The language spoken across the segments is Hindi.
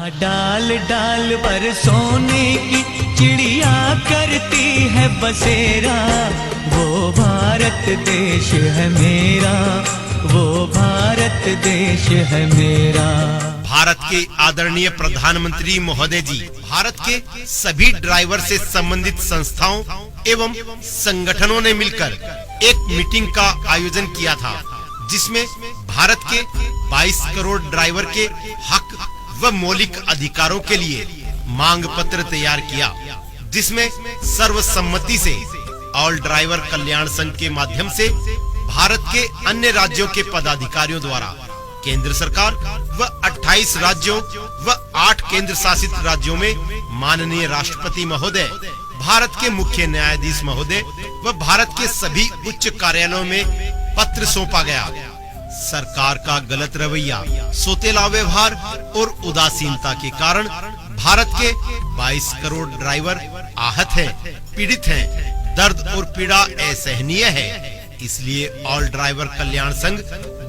जहाँ डाल डाल पर सोने की चिड़िया करती है बसेरा, वो भारत देश है मेरा, वो भारत देश है मेरा। भारत के आदरणीय प्रधानमंत्री महोदय जी भारत के सभी ड्राइवर से संबंधित संस्थाओं एवं संगठनों ने मिलकर एक मीटिंग का आयोजन किया था, जिसमें भारत के 22 करोड़ ड्राइवर के हक व मौलिक अधिकारों के लिए मांग पत्र तैयार किया, जिसमें सर्वसम्मति से ऑल ड्राइवर कल्याण संघ के माध्यम से भारत के अन्य राज्यों के पदाधिकारियों द्वारा केंद्र सरकार व 28 राज्यों व 8 केंद्र शासित राज्यों में माननीय राष्ट्रपति महोदय, भारत के मुख्य न्यायाधीश महोदय व भारत के सभी उच्च कार्यालयों में पत्र सौंपा गया। सरकार का गलत रवैया, सोतेला व्यवहार और उदासीनता के कारण भारत के 22 करोड़ ड्राइवर आहत हैं, पीड़ित हैं। दर्द और पीड़ा असहनीय है। इसलिए ऑल ड्राइवर कल्याण संघ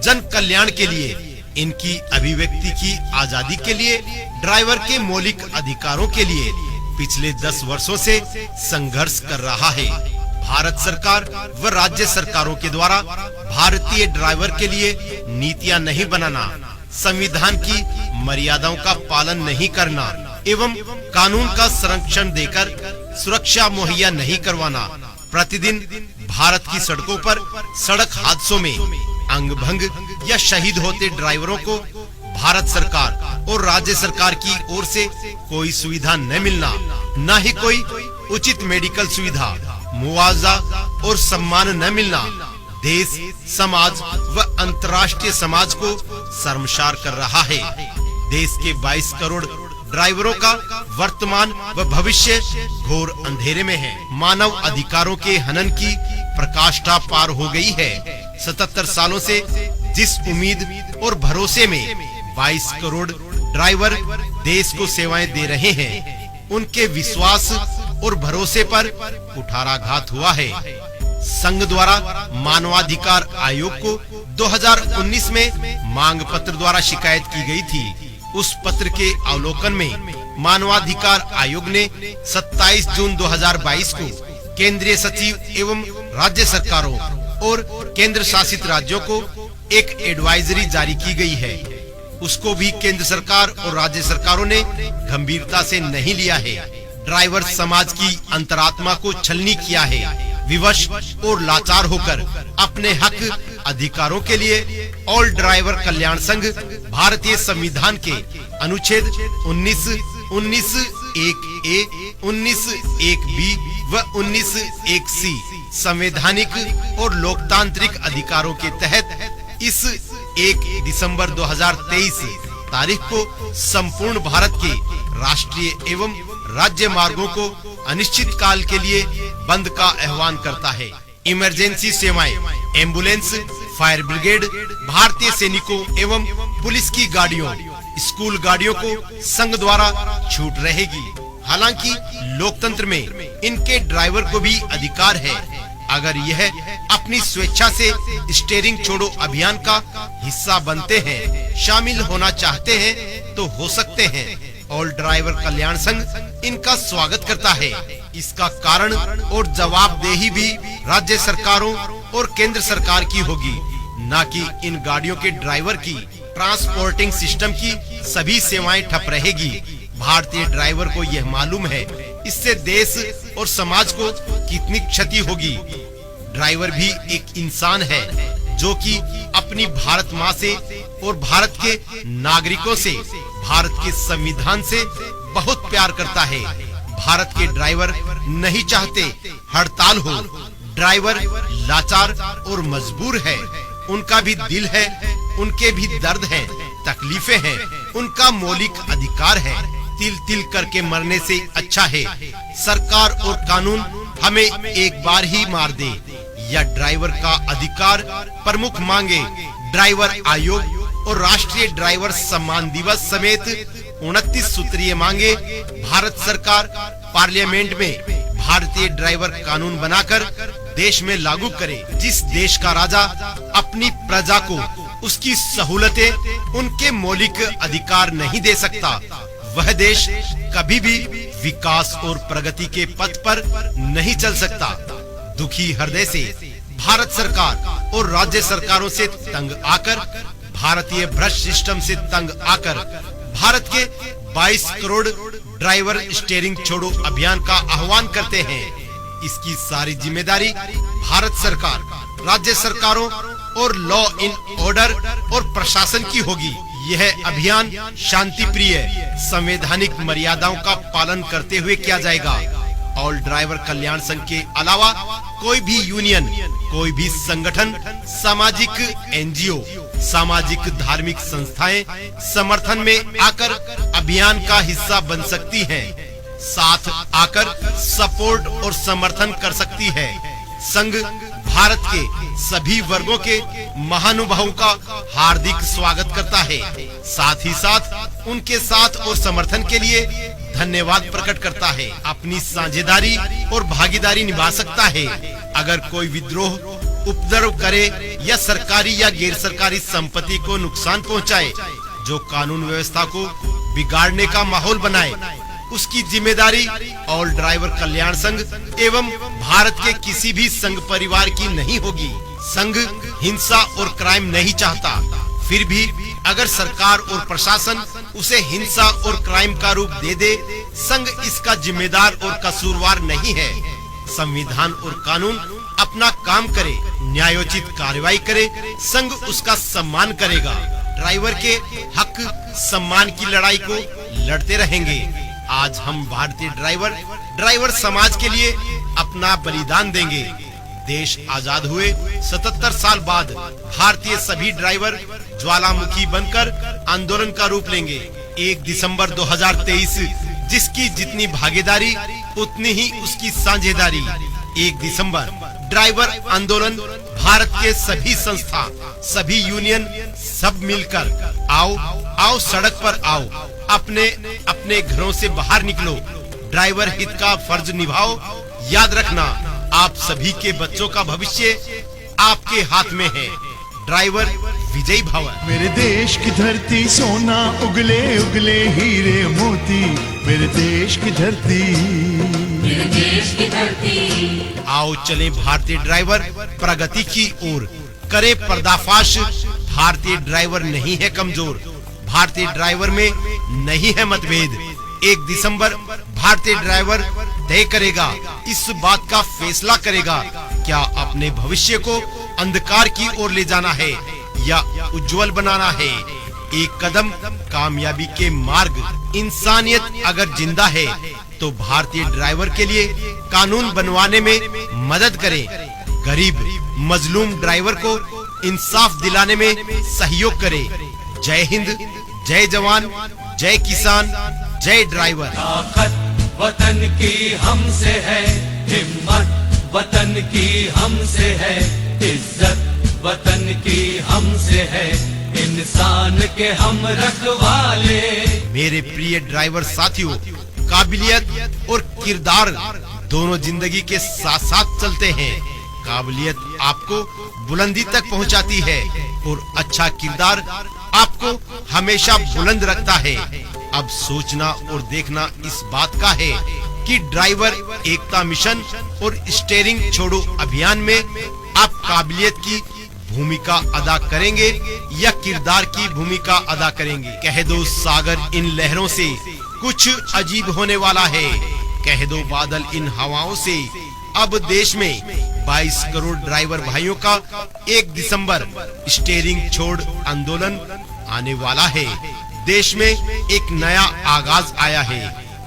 जन कल्याण के लिए, इनकी अभिव्यक्ति की आजादी के लिए, ड्राइवर के मौलिक अधिकारों के लिए पिछले 10 वर्षों से संघर्ष कर रहा है। भारत सरकार व राज्य सरकारों के द्वारा भारतीय ड्राइवर के लिए नीतियां नहीं बनाना, संविधान की मर्यादाओं का पालन नहीं करना एवं कानून का संरक्षण देकर सुरक्षा मुहैया नहीं करवाना, प्रतिदिन भारत की सड़कों पर सड़क हादसों में अंग भंग या शहीद होते ड्राइवरों को भारत सरकार और राज्य सरकार की ओर से कोई सुविधा न मिलना, न ही कोई उचित मेडिकल सुविधा, मुआवजा और सम्मान न मिलना, देश, समाज व अंतर्राष्ट्रीय समाज को शर्मसार कर रहा है। देश के 22 करोड़ ड्राइवरों का वर्तमान व भविष्य घोर अंधेरे में है। मानव अधिकारों के हनन की प्रकाष्ठा पार हो गई है। 77 सालों से जिस उम्मीद और भरोसे में 22 करोड़ ड्राइवर देश को सेवाएं दे रहे हैं, उनके विश्वास और भरोसे पर कुठाराघात हुआ है। संघ द्वारा मानवाधिकार आयोग को 2019 में मांग पत्र द्वारा शिकायत की गई थी। उस पत्र के अवलोकन में मानवाधिकार आयोग ने 27 जून 2022 को केंद्रीय सचिव एवं राज्य सरकारों और केंद्र शासित राज्यों को एक एडवाइजरी जारी की गई है। उसको भी केंद्र सरकार और राज्य सरकारों ने गंभीरता से नहीं लिया है। ड्राइवर समाज की अंतरात्मा को छलनी किया है। विवश और लाचार होकर अपने हक अधिकारों के लिए ऑल ड्राइवर कल्याण संघ भारतीय संविधान के अनुच्छेद 19, 19(1)(a), 19(1)(b) व 19(1)(c) संवैधानिक और लोकतांत्रिक अधिकारों के तहत इस 1 दिसंबर 2023 तारीख को संपूर्ण भारत के राष्ट्रीय एवं राज्य मार्गों को अनिश्चित काल के लिए बंद का आह्वान करता है। इमरजेंसी सेवाएं, एम्बुलेंस, फायर ब्रिगेड, भारतीय सैनिकों एवं पुलिस की गाड़ियों, स्कूल गाड़ियों को संघ द्वारा छूट रहेगी। हालांकि लोकतंत्र में इनके ड्राइवर को भी अधिकार है। अगर यह अपनी स्वेच्छा से स्टीयरिंग छोड़ो अभियान का हिस्सा बनते हैं, शामिल होना चाहते हैं तो हो सकते हैं। ऑल ड्राइवर कल्याण संघ इनका स्वागत करता है। इसका कारण और जवाबदेही भी राज्य सरकारों और केंद्र सरकार की होगी, न कि इन गाड़ियों के ड्राइवर की। ट्रांसपोर्टिंग सिस्टम की सभी सेवाएं ठप रहेगी। भारतीय ड्राइवर को यह मालूम है इससे देश और समाज को कितनी क्षति होगी। ड्राइवर भी एक इंसान है जो कि अपनी भारत माँ से और भारत के नागरिकों से, भारत के संविधान से बहुत प्यार करता है। भारत के ड्राइवर नहीं चाहते हड़ताल हो। ड्राइवर लाचार और मजबूर है। उनका भी दिल है, उनके भी दर्द हैं, तकलीफें हैं, उनका मौलिक अधिकार है। तिल तिल करके मरने से अच्छा है सरकार और कानून हमें एक बार ही मार दे या ड्राइवर का अधिकार प्रमुख मांगे। ड्राइवर आयोग और राष्ट्रीय ड्राइवर सम्मान दिवस समेत 29 सूत्रीय मांगे भारत सरकार पार्लियामेंट में भारतीय ड्राइवर कानून बनाकर देश में लागू करे। जिस देश का राजा अपनी प्रजा को उसकी सहूलतें, उनके मौलिक अधिकार नहीं दे सकता, वह देश कभी भी विकास और प्रगति के पथ पर नहीं चल सकता। दुखी हृदय से भारत सरकार और राज्य सरकारों से तंग आकर, भारतीय भ्रष्ट सिस्टम से तंग आकर भारत के 22 करोड़ ड्राइवर स्टीयरिंग छोड़ो अभियान का आह्वान करते हैं। इसकी सारी जिम्मेदारी भारत सरकार, राज्य सरकारों और लॉ इन ऑर्डर और प्रशासन की होगी। यह अभियान शांति प्रिय संवैधानिक मर्यादाओं का पालन करते हुए किया जाएगा। ऑल ड्राइवर कल्याण संघ के अलावा कोई भी यूनियन, कोई भी संगठन, सामाजिक एनजीओ, सामाजिक धार्मिक संस्थाएं समर्थन में आकर अभियान का हिस्सा बन सकती हैं, साथ आकर सपोर्ट और समर्थन कर सकती है। संघ भारत के सभी वर्गों के महानुभावों का हार्दिक स्वागत करता है, साथ ही साथ उनके साथ और समर्थन के लिए धन्यवाद प्रकट करता है। अपनी साझेदारी और भागीदारी निभा सकता है। अगर कोई विद्रोह, उपद्रव करे या सरकारी या गैर सरकारी संपत्ति को नुकसान पहुंचाए, जो कानून व्यवस्था को बिगाड़ने का माहौल बनाए, उसकी जिम्मेदारी ऑल ड्राइवर कल्याण संघ एवं भारत के किसी भी संघ परिवार की नहीं होगी। संघ हिंसा और क्राइम नहीं चाहता, फिर भी अगर सरकार और प्रशासन उसे हिंसा और क्राइम का रूप दे दे, संघ इसका जिम्मेदार और कसूरवार नहीं है। संविधान और कानून अपना काम करे, न्यायोचित कार्रवाई करे, संघ उसका सम्मान करेगा। ड्राइवर के हक सम्मान की लड़ाई को लड़ते रहेंगे। आज हम भारतीय ड्राइवर समाज के लिए अपना बलिदान देंगे। देश आजाद हुए 77 साल बाद भारतीय सभी ड्राइवर ज्वालामुखी बनकर आंदोलन का रूप लेंगे। 1 दिसंबर 2023 जिसकी जितनी भागीदारी उतनी ही उसकी साझेदारी। 1 दिसंबर ड्राइवर आंदोलन भारत के सभी संस्था, सभी यूनियन, सब मिलकर आओ सड़क पर आओ, अपने घरों से बाहर निकलो, ड्राइवर हित का फर्ज निभाओ। याद रखना, आप सभी के बच्चों का भविष्य आपके हाथ में है। ड्राइवर विजयी भव। मेरे देश की धरती सोना उगले उगले हीरे मोती, मेरे देश की धरती, मेरे देश की धरती। आओ चलें भारतीय ड्राइवर प्रगति की ओर, करे पर्दाफाश। भारतीय ड्राइवर नहीं है कमजोर, भारतीय ड्राइवर में नहीं है मतभेद। 1 दिसंबर भारतीय ड्राइवर तय करेगा, इस बात का फैसला करेगा, क्या अपने भविष्य को अंधकार की ओर ले जाना है या उज्जवल बनाना है। एक कदम कामयाबी के मार्ग। इंसानियत अगर जिंदा है तो भारतीय ड्राइवर के लिए कानून बनवाने में मदद करें। गरीब मजलूम ड्राइवर को इंसाफ दिलाने में सहयोग करें। जय हिंद, जय जवान, जय किसान, जय ड्राइवर। ताकत वतन की हमसे है, हिम्मत वतन की हमसे है, इज्जत वतन की हमसे है, इंसान के हम रखवाले। मेरे प्रिय ड्राइवर साथियों, काबिलियत और किरदार दोनों जिंदगी के साथ साथ चलते हैं। काबिलियत आपको बुलंदी तक पहुंचाती है और अच्छा किरदार आपको हमेशा बुलंद रखता है। अब सोचना और देखना इस बात का है कि ड्राइवर एकता मिशन और स्टीयरिंग छोड़ो अभियान में आप काबिलियत की भूमिका अदा करेंगे या किरदार की भूमिका अदा करेंगे। कह दो सागर इन लहरों से कुछ अजीब होने वाला है, कह दो बादल इन हवाओं से अब देश में 22 करोड़ ड्राइवर भाइयों का 1 दिसंबर स्टीयरिंग छोड़ आंदोलन आने वाला है। देश में एक नया आगाज आया है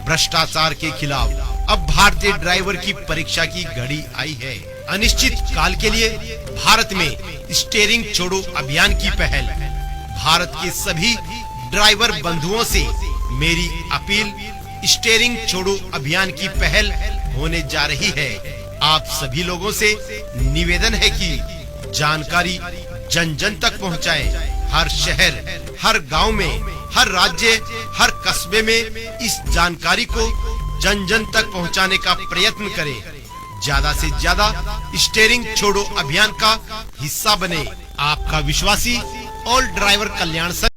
भ्रष्टाचार के खिलाफ। अब भारतीय ड्राइवर की परीक्षा की घड़ी आई है। अनिश्चित काल के लिए भारत में स्टीयरिंग छोड़ो अभियान की पहल। भारत के सभी ड्राइवर बंधुओं से मेरी अपील, स्टीयरिंग छोड़ो अभियान की पहल होने जा रही है। आप सभी लोगों से निवेदन है कि जानकारी जन जन तक पहुंचाएं। हर शहर, हर गांव में, हर राज्य, हर कस्बे में इस जानकारी को जन जन तक पहुंचाने का प्रयत्न करें। ज्यादा से ज्यादा स्टीयरिंग छोड़ो अभियान का हिस्सा बने। आपका विश्वासी ऑल ड्राइवर कल्याण संघ।